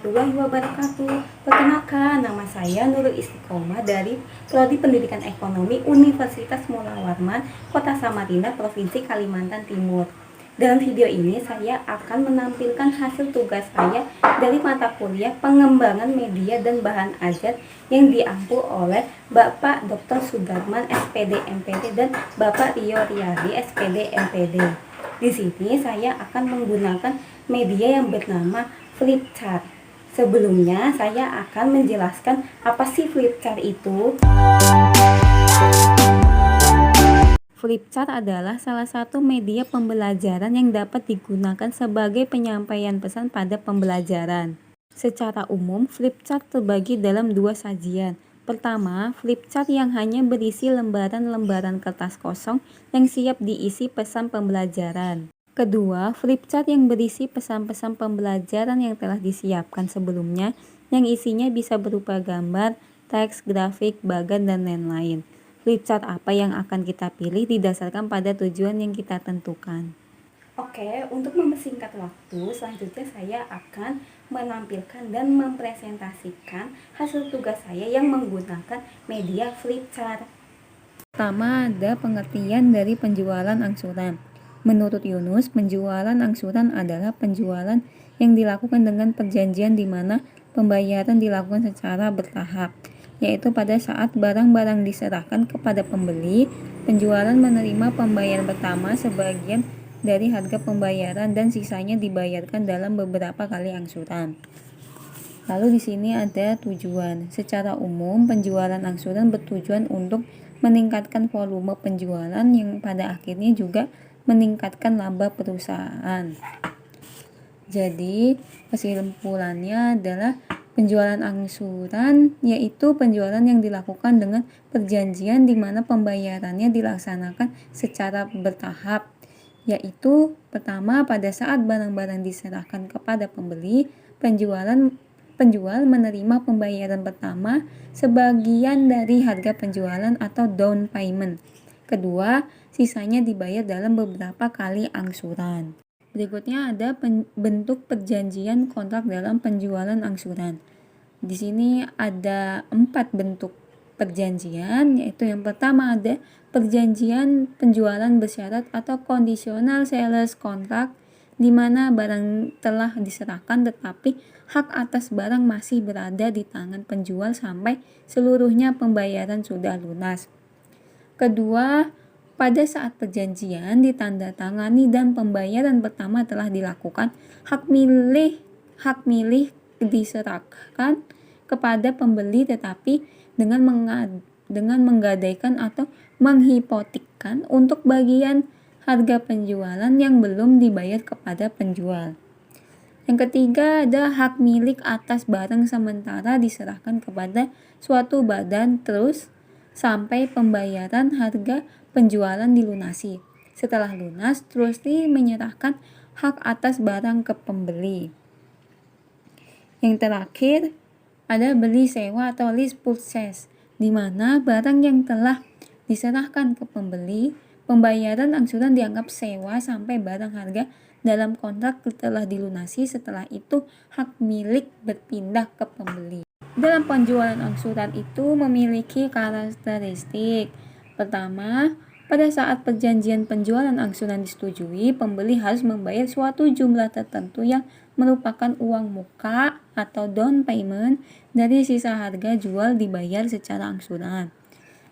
warahmatullahi wabarakatuh. Perkenalkan, nama saya Nurul Istiqomah dari Prodi Pendidikan Ekonomi Universitas Mula Warman, Kota Samarinda, Provinsi Kalimantan Timur. Dalam video ini saya akan menampilkan hasil tugas saya dari mata kuliah Pengembangan Media dan Bahan Ajar yang diampu oleh Bapak Dr. Sudarman SPD MPD dan Bapak Rio Riyadi SPD MPD. Di sini saya akan menggunakan media yang bernama flipchart. Sebelumnya saya akan menjelaskan apa sih flipchart itu. Flipchart adalah salah satu media pembelajaran yang dapat digunakan sebagai penyampaian pesan pada pembelajaran. Secara umum, flipchart terbagi dalam dua sajian. Pertama, flipchart yang hanya berisi lembaran-lembaran kertas kosong yang siap diisi pesan pembelajaran. Kedua, flipchart yang berisi pesan-pesan pembelajaran yang telah disiapkan sebelumnya, yang isinya bisa berupa gambar, teks, grafik, bagan, dan lain-lain. Flipchart apa yang akan kita pilih didasarkan pada tujuan yang kita tentukan. Oke, untuk mempersingkat waktu, selanjutnya saya akan menampilkan dan mempresentasikan hasil tugas saya yang menggunakan media flipchart. Pertama, ada pengertian dari penjualan angsuran. Menurut Yunus, penjualan angsuran adalah penjualan yang dilakukan dengan perjanjian di mana pembayaran dilakukan secara bertahap, yaitu pada saat barang-barang diserahkan kepada pembeli, penjualan menerima pembayaran pertama sebagian dari harga pembayaran dan sisanya dibayarkan dalam beberapa kali angsuran. Lalu di sini ada tujuan. Secara umum, penjualan angsuran bertujuan untuk meningkatkan volume penjualan yang pada akhirnya juga meningkatkan laba perusahaan. Jadi, kesimpulannya adalah penjualan angsuran yaitu penjualan yang dilakukan dengan perjanjian di mana pembayarannya dilaksanakan secara bertahap, yaitu pertama pada saat barang-barang diserahkan kepada pembeli, penjual menerima pembayaran pertama sebagian dari harga penjualan atau down payment. Kedua, sisanya dibayar dalam beberapa kali angsuran. Berikutnya ada bentuk perjanjian kontrak dalam penjualan angsuran. Di sini ada 4 bentuk perjanjian, yaitu yang pertama ada perjanjian penjualan bersyarat atau conditional sales contract, di mana barang telah diserahkan tetapi hak atas barang masih berada di tangan penjual sampai seluruhnya pembayaran sudah lunas. Kedua, pada saat perjanjian ditandatangani dan pembayaran pertama telah dilakukan, hak milik diserahkan kepada pembeli tetapi dengan menggadaikan atau menghipotekkan untuk bagian harga penjualan yang belum dibayar kepada penjual. Yang ketiga ada hak milik atas barang sementara diserahkan kepada suatu badan terus sampai pembayaran harga penjualan dilunasi. Setelah lunas, trustee menyerahkan hak atas barang ke pembeli. Yang terakhir ada beli sewa atau lease purchase, di mana barang yang telah diserahkan ke pembeli, pembayaran angsuran dianggap sewa sampai barang harga dalam kontrak telah dilunasi. Setelah itu hak milik berpindah ke pembeli. Dalam penjualan angsuran itu memiliki karakteristik. Pertama, pada saat perjanjian penjualan angsuran disetujui, pembeli harus membayar suatu jumlah tertentu yang merupakan uang muka atau down payment dari sisa harga jual dibayar secara angsuran.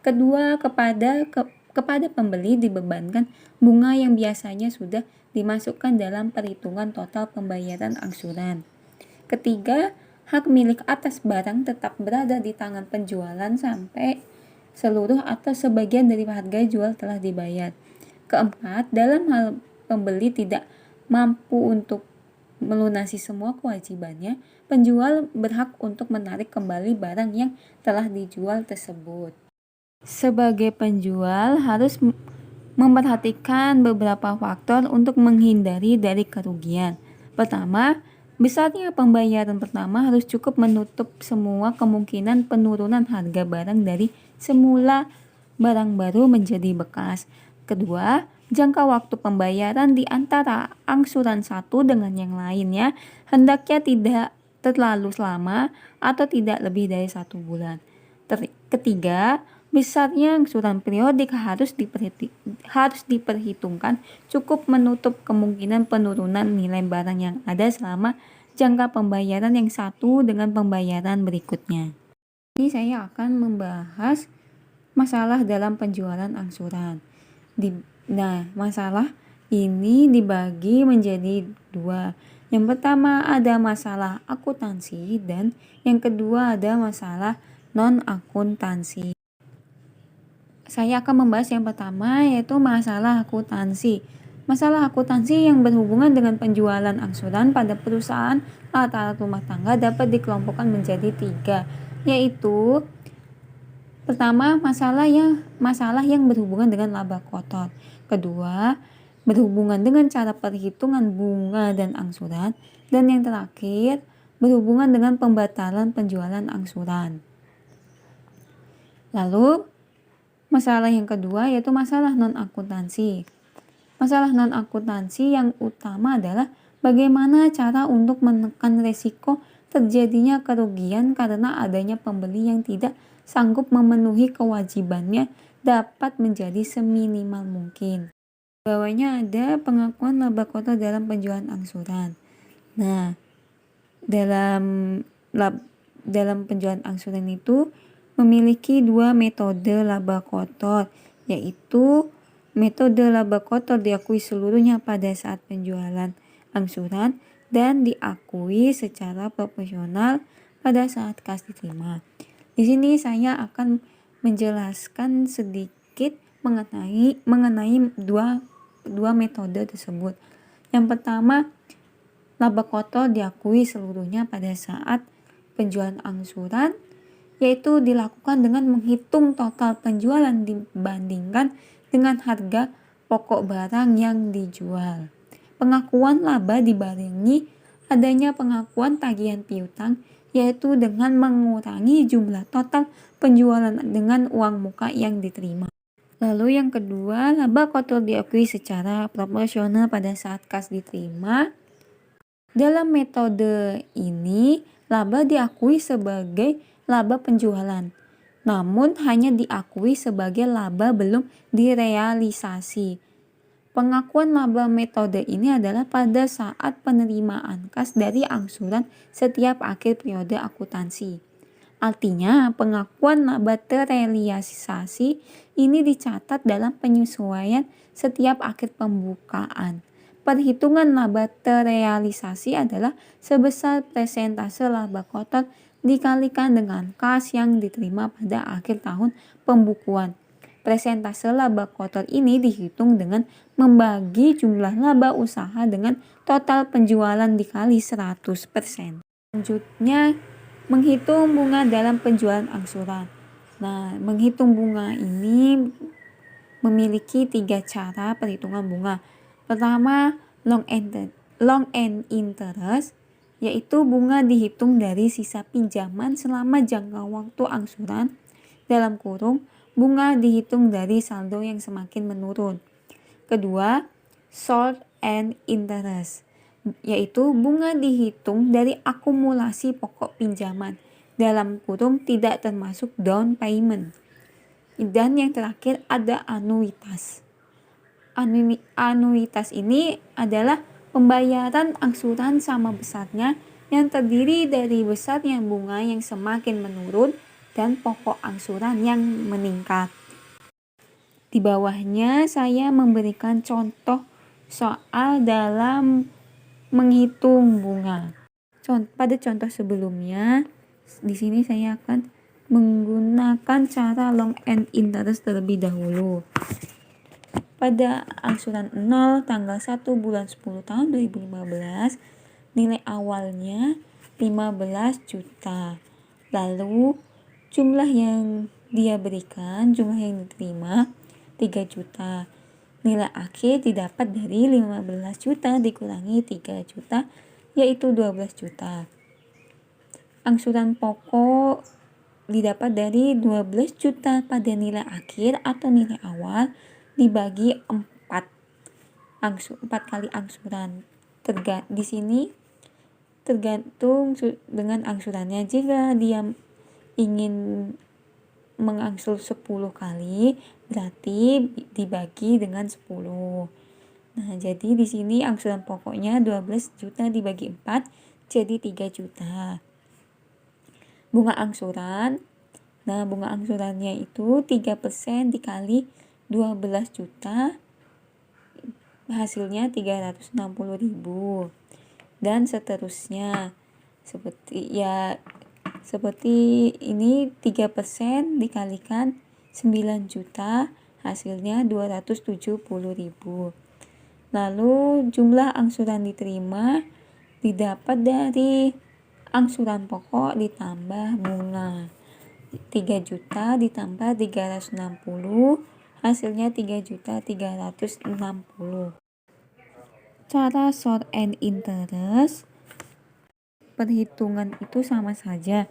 Kedua, kepada pembeli dibebankan bunga yang biasanya sudah dimasukkan dalam perhitungan total pembayaran angsuran. Ketiga, hak milik atas barang tetap berada di tangan penjualan sampai seluruh atau sebagian dari harga jual telah dibayar. Keempat, dalam hal pembeli tidak mampu untuk melunasi semua kewajibannya, penjual berhak untuk menarik kembali barang yang telah dijual tersebut. Sebagai penjual harus memperhatikan beberapa faktor untuk menghindari dari kerugian. Pertama, besarnya pembayaran pertama harus cukup menutup semua kemungkinan penurunan harga barang dari semula barang baru menjadi bekas. Kedua, jangka waktu pembayaran di antara angsuran satu dengan yang lainnya hendaknya tidak terlalu lama atau tidak lebih dari 1 bulan. Ketiga, besarnya angsuran periodik harus diperhitungkan cukup menutup kemungkinan penurunan nilai barang yang ada selama jangka pembayaran yang satu dengan pembayaran berikutnya. Ini saya akan membahas masalah dalam penjualan angsuran. Masalah ini dibagi menjadi 2. Yang pertama ada masalah akuntansi dan yang kedua ada masalah non-akuntansi. Saya akan membahas yang pertama, yaitu masalah akuntansi. Masalah akuntansi yang berhubungan dengan penjualan angsuran pada perusahaan alat-alat rumah tangga dapat dikelompokkan menjadi 3, yaitu pertama, masalah yang berhubungan dengan laba kotor. Kedua, berhubungan dengan cara perhitungan bunga dan angsuran. Dan yang terakhir, berhubungan dengan pembatalan penjualan angsuran. Lalu, masalah yang kedua yaitu masalah non-akuntansi. Masalah non-akuntansi yang utama adalah bagaimana cara untuk menekan risiko terjadinya kerugian karena adanya pembeli yang tidak sanggup memenuhi kewajibannya dapat menjadi seminimal mungkin. Bawahnya ada pengakuan laba kotor dalam penjualan angsuran. Nah, dalam penjualan angsuran itu memiliki 2 metode laba kotor, yaitu metode laba kotor diakui seluruhnya pada saat penjualan angsuran dan diakui secara proporsional pada saat kas diterima. Di sini saya akan menjelaskan sedikit mengenai dua metode tersebut. Yang pertama, laba kotor diakui seluruhnya pada saat penjualan angsuran, yaitu dilakukan dengan menghitung total penjualan dibandingkan dengan harga pokok barang yang dijual. Pengakuan laba dibarengi adanya pengakuan tagihan piutang, yaitu dengan mengurangi jumlah total penjualan dengan uang muka yang diterima. Lalu yang kedua, laba kotor diakui secara proporsional pada saat kas diterima. Dalam metode ini, laba diakui sebagai laba penjualan, namun hanya diakui sebagai laba belum direalisasi. Pengakuan laba metode ini adalah pada saat penerimaan kas dari angsuran setiap akhir periode akuntansi. Artinya, pengakuan laba terrealisasi ini dicatat dalam penyesuaian setiap akhir pembukaan. Perhitungan laba terrealisasi adalah sebesar persentase laba kotor dikalikan dengan kas yang diterima pada akhir tahun pembukuan. Persentase laba kotor ini dihitung dengan membagi jumlah laba usaha dengan total penjualan dikali 100%. Selanjutnya, menghitung bunga dalam penjualan angsuran. Nah, menghitung bunga ini memiliki 3 cara perhitungan bunga. Pertama, long end interest, yaitu bunga dihitung dari sisa pinjaman selama jangka waktu angsuran, dalam kurung bunga dihitung dari saldo yang semakin menurun. Kedua, short end interest, yaitu bunga dihitung dari akumulasi pokok pinjaman, dalam kurung tidak termasuk down payment. Dan yang terakhir ada anuitas. Anuitas ini adalah pembayaran angsuran sama besarnya yang terdiri dari besarnya bunga yang semakin menurun dan pokok angsuran yang meningkat. Di bawahnya saya memberikan contoh soal dalam menghitung bunga. Pada contoh sebelumnya, di sini saya akan menggunakan cara long end interest terlebih dahulu. Pada angsuran 0 tanggal 1 bulan 10 tahun 2015, nilai awalnya 15 juta. Lalu jumlah yang dia berikan, jumlah yang diterima 3 juta. Nilai akhir didapat dari 15 juta dikurangi 3 juta, yaitu 12 juta. Angsuran pokok didapat dari 12 juta pada nilai akhir atau nilai awal dibagi 4 kali angsuran. Di sini tergantung dengan angsurannya. Jika dia ingin mengangsur 10 kali, berarti dibagi dengan 10. Nah, jadi di sini angsuran pokoknya 12 juta dibagi 4 jadi 3 juta. Bunga angsuran, nah bunga angsurannya itu 3% dikali 12 juta, hasilnya 360.000. Dan seterusnya. Seperti ini 3% dikalikan 9 juta, hasilnya 270.000. Lalu jumlah angsuran diterima didapat dari angsuran pokok ditambah bunga. 3 juta ditambah 360, hasilnya 3.360. Cara short and interest, perhitungan itu sama saja,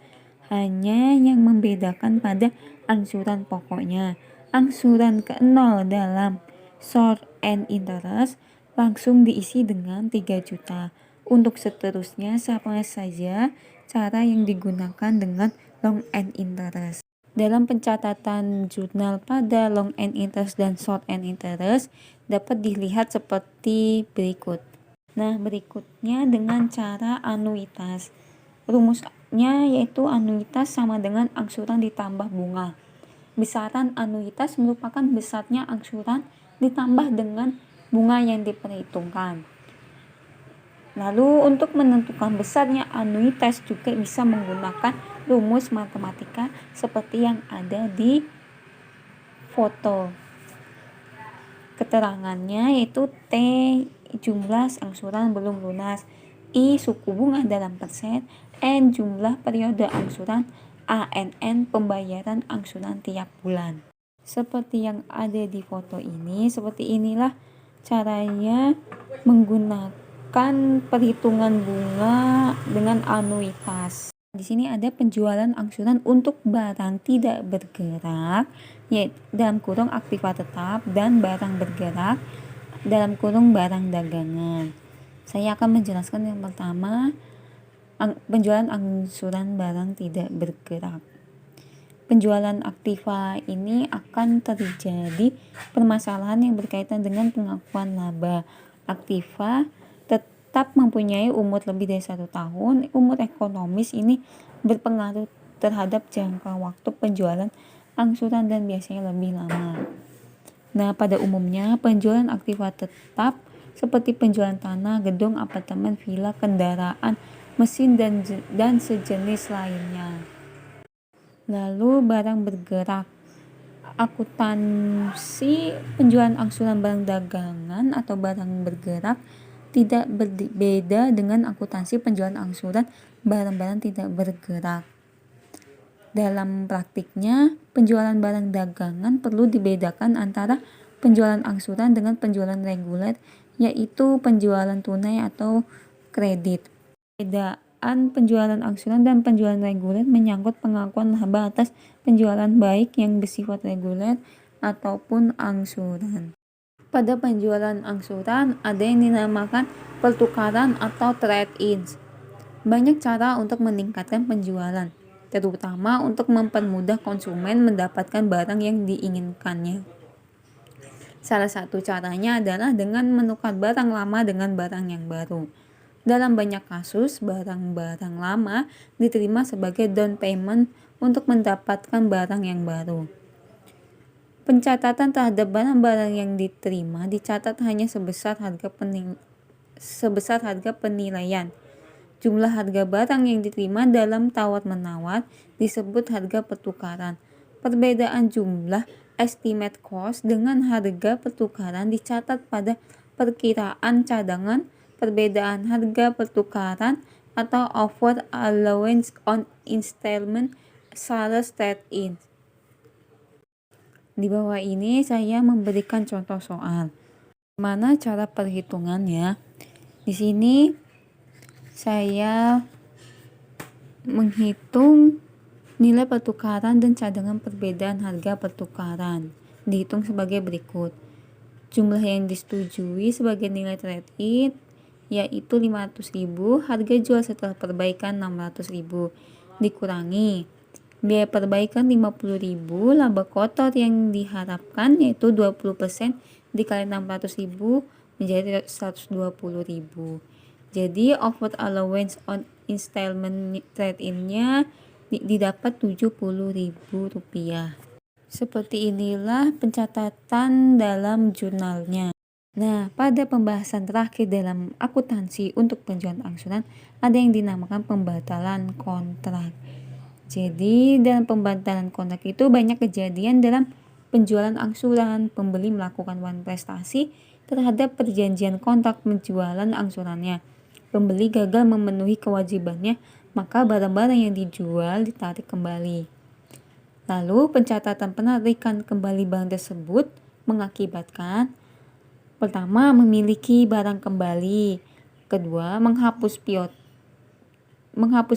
hanya yang membedakan pada angsuran pokoknya. Angsuran ke-0 dalam short and interest langsung diisi dengan 3 juta. Untuk seterusnya sama saja cara yang digunakan dengan long and interest. Dalam pencatatan jurnal pada long and interest dan short and interest dapat dilihat seperti berikut. Nah, berikutnya dengan cara anuitas. Rumusnya yaitu anuitas sama dengan angsuran ditambah bunga. Besaran anuitas merupakan besarnya angsuran ditambah dengan bunga yang diperhitungkan. Lalu untuk menentukan besarnya anuitas juga bisa menggunakan rumus matematika seperti yang ada di foto. Keterangannya yaitu T jumlah angsuran belum lunas, I suku bunga dalam persen, N jumlah periode angsuran, ANN pembayaran angsuran tiap bulan. Seperti yang ada di foto ini, seperti inilah caranya menggunakan perhitungan bunga dengan anuitas. Di sini ada penjualan angsuran untuk barang tidak bergerak, yaitu dalam kurung aktiva tetap, dan barang bergerak dalam kurung barang dagangan. Saya akan menjelaskan yang pertama, penjualan angsuran barang tidak bergerak. Penjualan aktiva ini akan terjadi permasalahan yang berkaitan dengan pengakuan laba. Aktiva tetap mempunyai umur lebih dari 1 tahun. Umur ekonomis ini berpengaruh terhadap jangka waktu penjualan angsuran dan biasanya lebih lama. Nah, pada umumnya penjualan aktiva tetap seperti penjualan tanah, gedung, apartemen, villa, kendaraan, mesin, dan sejenis lainnya. Lalu barang bergerak. Akuntansi penjualan angsuran barang dagangan atau barang bergerak tidak berbeda dengan akuntansi penjualan angsuran barang-barang tidak bergerak. Dalam praktiknya, penjualan barang dagangan perlu dibedakan antara penjualan angsuran dengan penjualan reguler, yaitu penjualan tunai atau kredit. Perbedaan penjualan angsuran dan penjualan reguler menyangkut pengakuan laba atas penjualan baik yang bersifat reguler ataupun angsuran. Pada penjualan angsuran ada yang dinamakan pertukaran atau trade-in. Banyak cara untuk meningkatkan penjualan, terutama untuk mempermudah konsumen mendapatkan barang yang diinginkannya. Salah satu caranya adalah dengan menukar barang lama dengan barang yang baru. Dalam banyak kasus, barang-barang lama diterima sebagai down payment untuk mendapatkan barang yang baru. Pencatatan terhadap barang-barang yang diterima dicatat hanya sebesar harga penilaian. Jumlah harga barang yang diterima dalam tawar-menawar disebut harga pertukaran. Perbedaan jumlah estimate cost dengan harga pertukaran dicatat pada perkiraan cadangan. Perbedaan harga pertukaran atau offer allowance on installment sales trade-in. Di bawah ini saya memberikan contoh soal. Mana cara perhitungannya? Di sini saya menghitung nilai pertukaran dan cadangan perbedaan harga pertukaran. Dihitung sebagai berikut. Jumlah yang disetujui sebagai nilai trade-in yaitu 500.000, harga jual setelah perbaikan 600.000. Dikurangi biaya perbaikan 50.000, laba kotor yang diharapkan yaitu 20% dikali 600.000 menjadi 120.000. Jadi over allowance on installment trade-in-nya didapat Rp70.000. Seperti inilah pencatatan dalam jurnalnya. Nah, pada pembahasan terakhir dalam akuntansi untuk penjualan angsuran, ada yang dinamakan pembatalan kontrak. Jadi, dalam pembatalan kontrak itu banyak kejadian dalam penjualan angsuran. Pembeli melakukan uang prestasi terhadap perjanjian kontrak penjualan angsurannya. Pembeli gagal memenuhi kewajibannya, maka barang-barang yang dijual ditarik kembali. Lalu, pencatatan penarikan kembali barang tersebut mengakibatkan pertama, memiliki barang kembali. Kedua, menghapus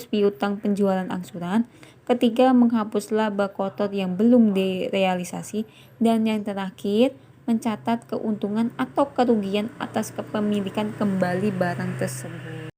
piutang penjualan angsuran. Ketiga, menghapus laba kotor yang belum direalisasi. Dan yang terakhir, mencatat keuntungan atau kerugian atas kepemilikan kembali barang tersebut.